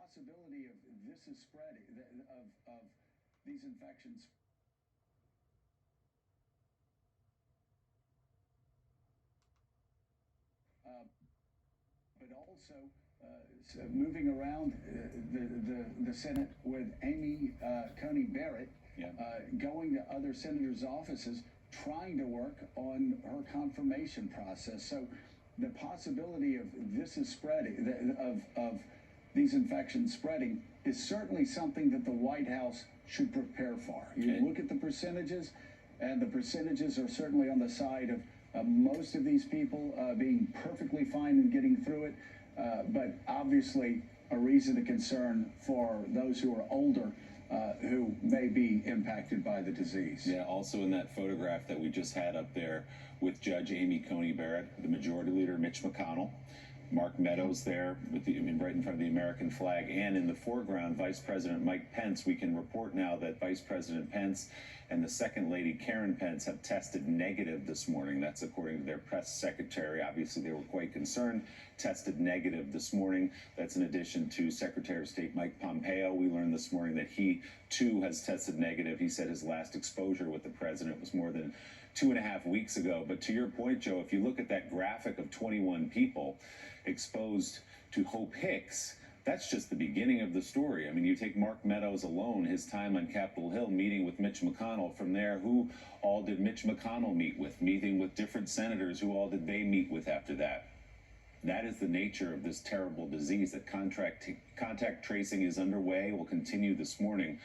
possibility of this is spreading, of these infections. But also moving around the Senate with Amy Coney Barrett, going to other senators' offices, trying to work on her confirmation process. So the possibility of this is spreading, of these infections spreading, is certainly something that the White House should prepare for. You look at the percentages, and the percentages are certainly on the side of most of these people being perfectly fine and getting through it, but obviously a reason to concern for those who are older who may be impacted by the disease. Yeah, also in that photograph that we just had up there with Judge Amy Coney Barrett, the Majority Leader Mitch McConnell, Mark Meadows there with right in front of the American flag, and in the foreground, Vice President Mike Pence. We can report now that Vice President Pence and the Second Lady Karen Pence have tested negative this morning. That's according to their press secretary. Obviously, they were quite concerned. Tested negative this morning. That's in addition to Secretary of State Mike Pompeo. We learned this morning that he, too, has tested negative. He said his last exposure with the president was more than 2.5 weeks ago. But to your point, Joe, if you look at that graphic of 21 people exposed to Hope Hicks, that's just the beginning of the story. I mean, you take Mark Meadows alone, his time on Capitol Hill meeting with Mitch McConnell. From there, who all did Mitch McConnell meet with? Meeting with different senators, who all did they meet with after that? That is the nature of this terrible disease. That contact tracing is underway, will continue this morning.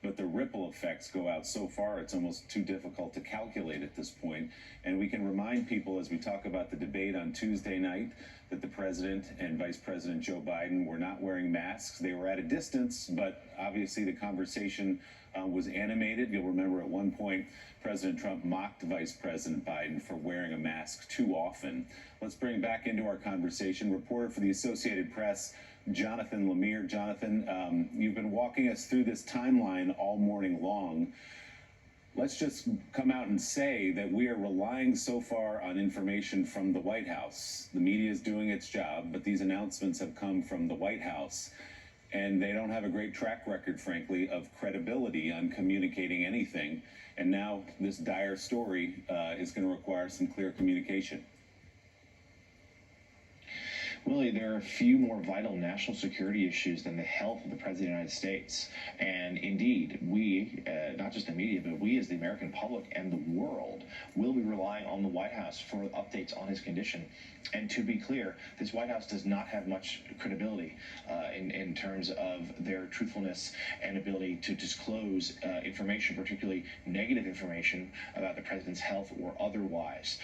But the ripple effects go out so far, it's almost too difficult to calculate at this point. And we can remind people, as we talk about the debate on Tuesday night, that the president and Vice President Joe Biden were not wearing masks. They were at a distance, but obviously the conversation was animated. You'll remember at one point, President Trump mocked Vice President Biden for wearing a mask too often. Let's bring back into our conversation reporter for the Associated Press, Jonathan Lemire. Jonathan, you've been walking us through this timeline all morning long. Let's just come out and say that we are relying so far on information from the White House. The media is doing its job, but these announcements have come from the White House, and they don't have a great track record, frankly, of credibility on communicating anything. And now this dire story is going to require some clear communication. Willie, there are few more vital national security issues than the health of the President of the United States. And indeed, we, not just the media, but we as the American public and the world will be relying on the White House for updates on his condition. And to be clear, this White House does not have much credibility in terms of their truthfulness and ability to disclose information, particularly negative information about the president's health or otherwise.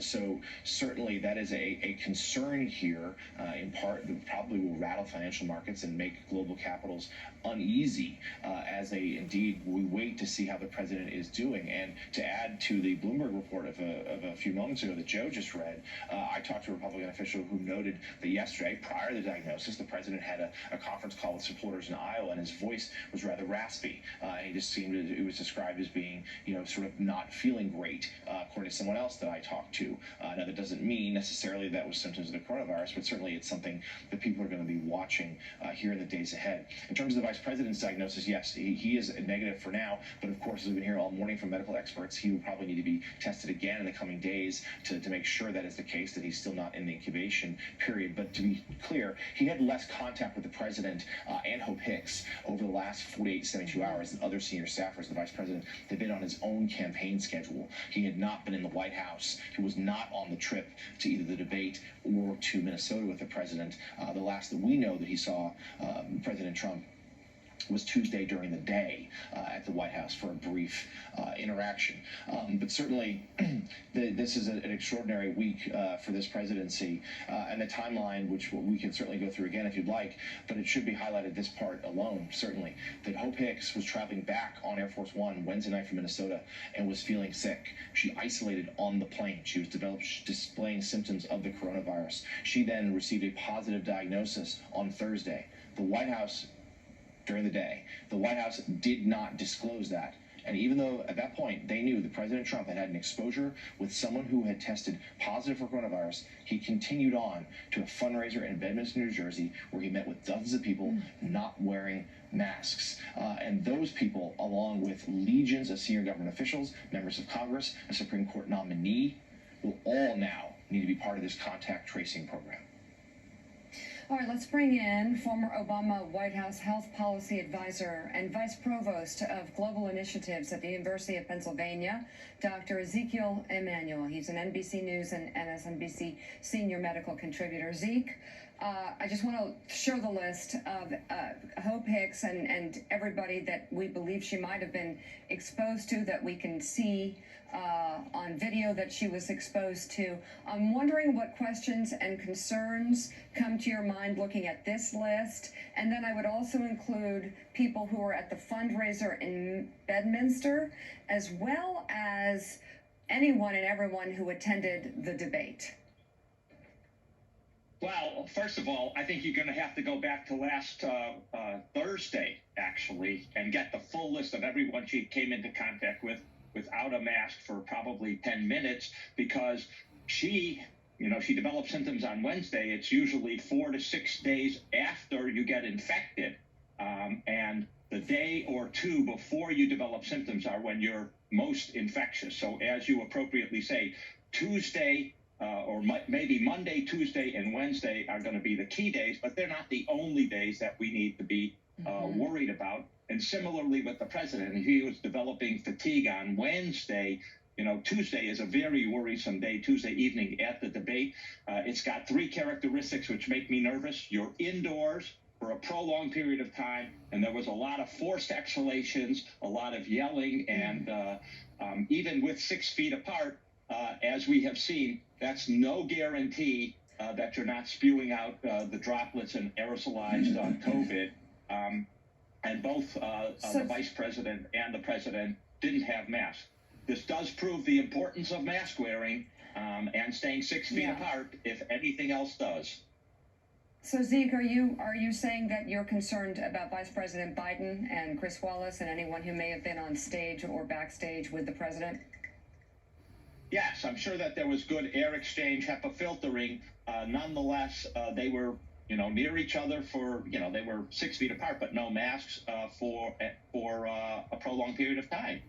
So certainly that is a concern here, in part that probably will rattle financial markets and make global capitals uneasy as we wait to see how the president is doing. And to add to the Bloomberg report of a few moments ago that Joe just read, I talked to a Republican official who noted that yesterday, prior to the diagnosis, the president had a conference call with supporters in Iowa, and his voice was rather raspy. He just seemed, it was described as being, sort of not feeling great, according to someone else that I talked to. Now, that doesn't mean necessarily that was symptoms of the coronavirus, but certainly it's something that people are going to be watching here in the days ahead. In terms of the vice president's diagnosis, yes, he is negative for now, but of course, as we've been hearing all morning from medical experts, he will probably need to be tested again in the coming days to make sure that is the case, that he's still not in the incubation period. But to be clear, he had less contact with the president and Hope Hicks over the last 48 to 72 hours than other senior staffers. The vice president had been on his own campaign schedule. He had not been in the White House. He was not on the trip to either the debate or to Minnesota with the president. The last that we know that he saw President Trump was Tuesday during the day at the White House for a brief interaction. But certainly, this is an extraordinary week for this presidency, and the timeline, which we can certainly go through again if you'd like, but it should be highlighted this part alone, certainly, that Hope Hicks was traveling back on Air Force One Wednesday night from Minnesota and was feeling sick. She isolated on the plane. She was displaying symptoms of the coronavirus. She then received a positive diagnosis on Thursday. The White House, during the day, the White House did not disclose that And even though at that point they knew that President Trump had had an exposure with someone who had tested positive for coronavirus, he continued on to a fundraiser in Bedminster, New Jersey, where he met with dozens of people not wearing masks. And those people, along with legions of senior government officials, members of Congress, a Supreme Court nominee, will all now need to be part of this contact tracing program. All right, let's bring in former Obama White House Health Policy Advisor and Vice Provost of Global Initiatives at the University of Pennsylvania, Dr. Ezekiel Emanuel. He's an NBC News and MSNBC senior medical contributor. Zeke, I just want to show the list of Hope Hicks and everybody that we believe she might have been exposed to, that we can see on video that she was exposed to. I'm wondering what questions and concerns come to your mind looking at this list. And then I would also include people who were at the fundraiser in Bedminster, as well as anyone and everyone who attended the debate. Well, first of all, I think you're going to have to go back to last Thursday, actually, and get the full list of everyone she came into contact with without a mask for probably 10 minutes, because she developed symptoms on Wednesday. It's usually 4 to 6 days after you get infected. And the day or two before you develop symptoms are when you're most infectious. So as you appropriately say, Tuesday, or maybe Monday, Tuesday, and Wednesday are going to be the key days, but they're not the only days that we need to be worried about. And similarly with the president, he was developing fatigue on Wednesday. Tuesday is a very worrisome day, Tuesday evening at the debate. It's got 3 characteristics which make me nervous. You're indoors for a prolonged period of time, and there was a lot of forced exhalations, a lot of yelling, and even with 6 feet apart, as we have seen, that's no guarantee that you're not spewing out the droplets and aerosolized COVID. And both the vice president and the president didn't have masks. This does prove the importance of mask wearing and staying 6 feet apart, if anything else does. So Zeke, are you saying that you're concerned about Vice President Biden and Chris Wallace and anyone who may have been on stage or backstage with the president? Yes, I'm sure that there was good air exchange, HEPA filtering. Nonetheless, they were near each other for, they were 6 feet apart, but no masks for a prolonged period of time.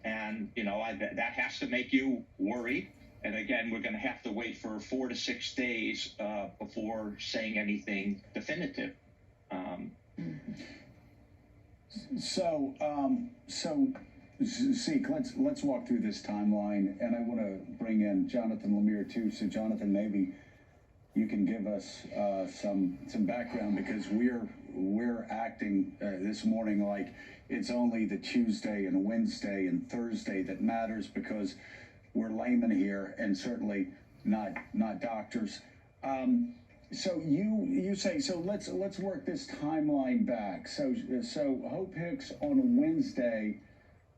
And that has to make you worried. And again, we're going to have to wait for 4 to 6 days before saying anything definitive. So Zeke, let's walk through this timeline, and I want to bring in Jonathan Lemire too. So Jonathan, maybe you can give us some background, because we're acting this morning like it's only the Tuesday and Wednesday and Thursday that matters, because we're laymen here and certainly not doctors. So you say, so let's work this timeline back. So Hope Hicks on Wednesday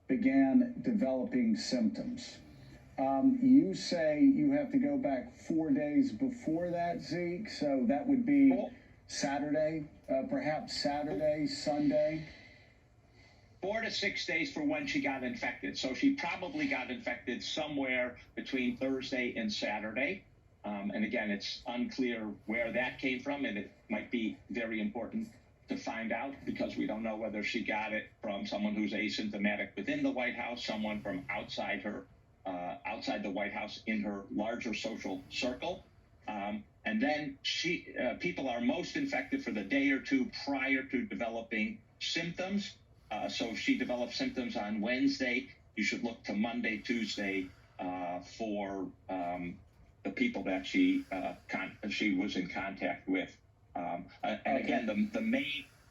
began developing symptoms. You say you have to go back 4 days before that, Zeke. So that would be Saturday, perhaps Saturday, Sunday. 4 to 6 days for when she got infected. So she probably got infected somewhere between Thursday and Saturday. And again, it's unclear where that came from, and it might be very important to find out, because we don't know whether she got it from someone who's asymptomatic within the White House, someone from outside the White House in her larger social circle. And then people are most infected for the day or two prior to developing symptoms. So if she developed symptoms on Wednesday, you should look to Monday, Tuesday for the people that she was in contact with. And again,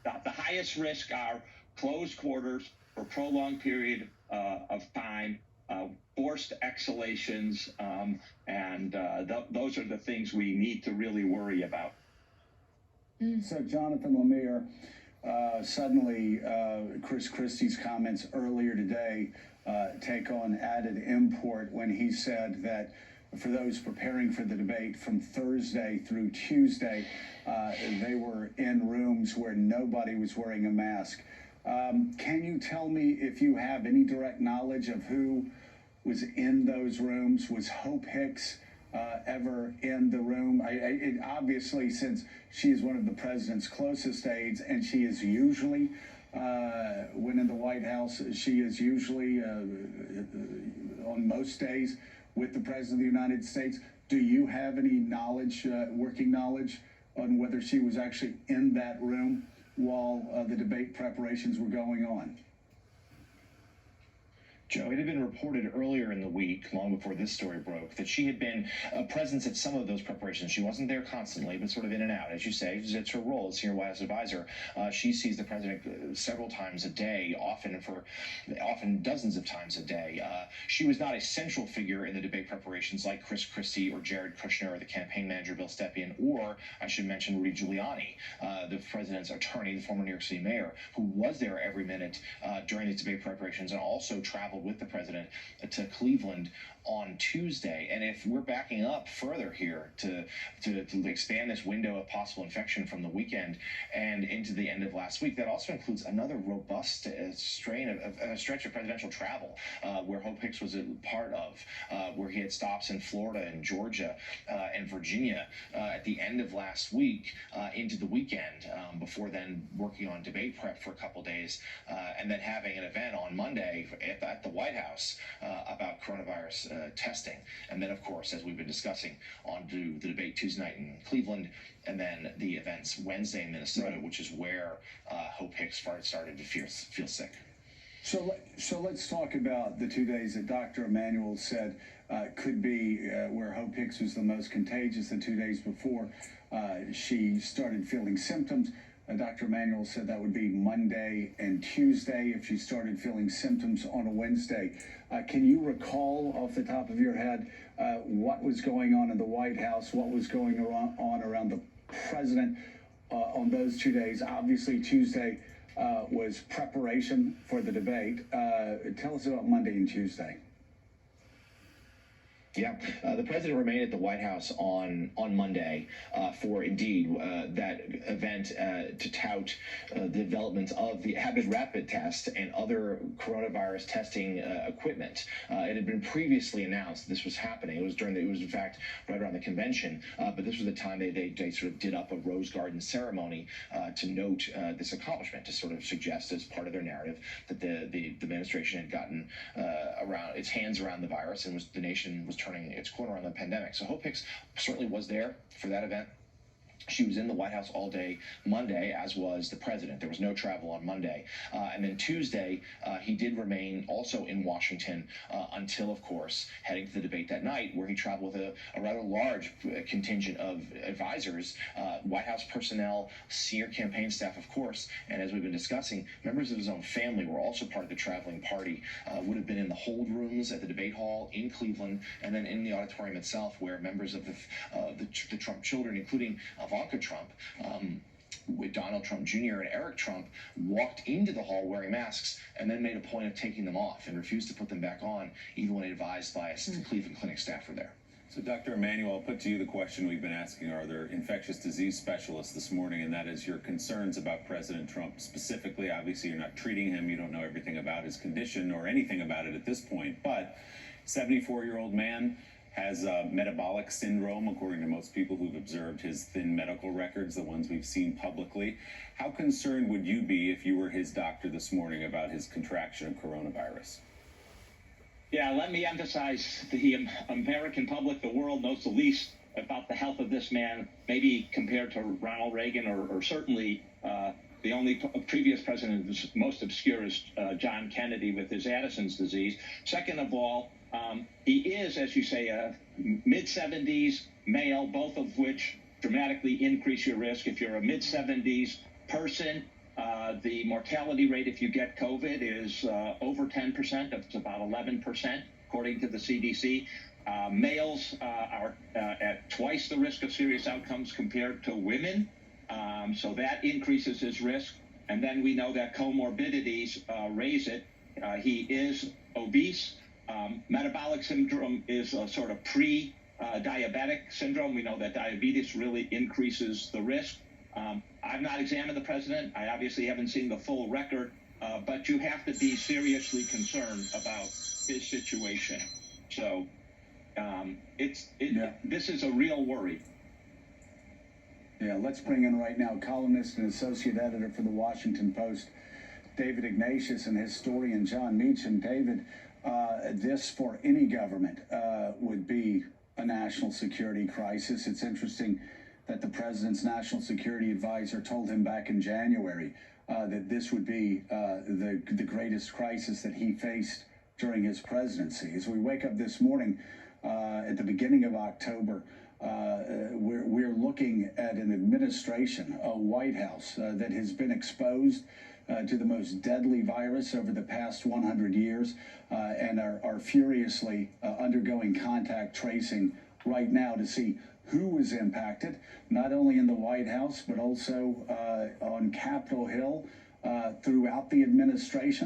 the highest risk are closed quarters for prolonged period of time, forced exhalations, and those are the things we need to really worry about. So Jonathan Lemire, suddenly Chris Christie's comments earlier today take on added import when he said that for those preparing for the debate from Thursday through Tuesday, they were in rooms where nobody was wearing a mask. Can you tell me if you have any direct knowledge of who was in those rooms? Was Hope Hicks ever in the room? Obviously, since she is one of the president's closest aides, and she is usually, when in the White House, she is usually on most days with the President of the United States. Do you have any knowledge, working knowledge, on whether she was actually in that room while the debate preparations were going on? Joe, it had been reported earlier in the week, long before this story broke, that she had been a presence at some of those preparations. She wasn't there constantly, but sort of in and out. As you say, it's her role as senior White House advisor. She sees the president several times a day, often dozens of times a day. She was not a central figure in the debate preparations like Chris Christie or Jared Kushner or the campaign manager Bill Stepien, or I should mention Rudy Giuliani, the president's attorney, the former New York City mayor, who was there every minute during these debate preparations and also traveled with the president to Cleveland on Tuesday. And if we're backing up further here to expand this window of possible infection from the weekend and into the end of last week, that also includes another robust stretch of presidential travel, where Hope Hicks was a part of, where he had stops in Florida and Georgia and Virginia at the end of last week into the weekend, before then working on debate prep for a couple days, and then having an event on Monday at the White House about coronavirus testing. And then, of course, as we've been discussing, on to the debate Tuesday night in Cleveland, and then the events Wednesday in Minnesota, right, which is where Hope Hicks started to feel sick. So let's talk about the 2 days that Dr. Emanuel said could be where Hope Hicks was the most contagious. The 2 days before she started feeling symptoms, Dr. Emanuel said that would be Monday and Tuesday if she started feeling symptoms on a Wednesday. Can you recall off the top of your head what was going on in the White House, what was going on around the president on those 2 days? Obviously, Tuesday was preparation for the debate. Tell us about Monday and Tuesday. Yeah, the president remained at the White House on Monday for indeed that event to tout the development of the rapid test and other coronavirus testing equipment. It had been previously announced this was happening. It was in fact right around the convention, but this was the time they sort of did up a Rose Garden ceremony to note this accomplishment, to sort of suggest as part of their narrative that the administration had gotten its hands around the virus, and the nation was turning its corner on the pandemic. So Hope Hicks certainly was there for that event. She was in the White House all day Monday, as was the president. There was no travel on Monday. And then Tuesday, he did remain also in Washington until, of course, heading to the debate that night, where he traveled with a rather large contingent of advisors, White House personnel, senior campaign staff, of course, and as we've been discussing, members of his own family were also part of the traveling party, would have been in the hold rooms at the debate hall in Cleveland, and then in the auditorium itself, where members of the Trump children, including Ivanka Trump, with Donald Trump Jr. and Eric Trump, walked into the hall wearing masks and then made a point of taking them off and refused to put them back on, even when advised by a Cleveland Clinic staffer there. So, Dr. Emanuel, I'll put to you the question we've been asking our other infectious disease specialists this morning, and that is your concerns about President Trump specifically. Obviously, you're not treating him. You don't know everything about his condition or anything about it at this point, but 74-year-old man has metabolic syndrome, according to most people who've observed his thin medical records, the ones we've seen publicly. How concerned would you be if you were his doctor this morning about his contraction of coronavirus? Yeah, let me emphasize the American public, the world knows the least about the health of this man, maybe compared to Ronald Reagan or certainly the only previous president that's most obscure is John Kennedy with his Addison's disease. Second of all, he is, as you say, a mid-70s male, both of which dramatically increase your risk. If you're a mid-70s person, the mortality rate if you get COVID is over 10%. It's about 11%, according to the CDC. Males are at twice the risk of serious outcomes compared to women, so that increases his risk. And then we know that comorbidities raise it. He is obese. Metabolic syndrome is a sort of pre-diabetic syndrome. We know that diabetes really increases the risk. I've not examined the president. I obviously haven't seen the full record, but you have to be seriously concerned about his situation. So this is a real worry. Yeah, let's bring in right now columnist and associate editor for the Washington Post, David Ignatius, and historian John Meacham. David, this for any government would be a national security crisis. It's interesting that the president's national security advisor told him back in January that this would be the greatest crisis that he faced during his presidency. As we wake up this morning at the beginning of October, we're looking at an administration, a White House that has been exposed to the most deadly virus over the past 100 years and are furiously undergoing contact tracing right now to see who was impacted, not only in the White House, but also on Capitol Hill throughout the administration.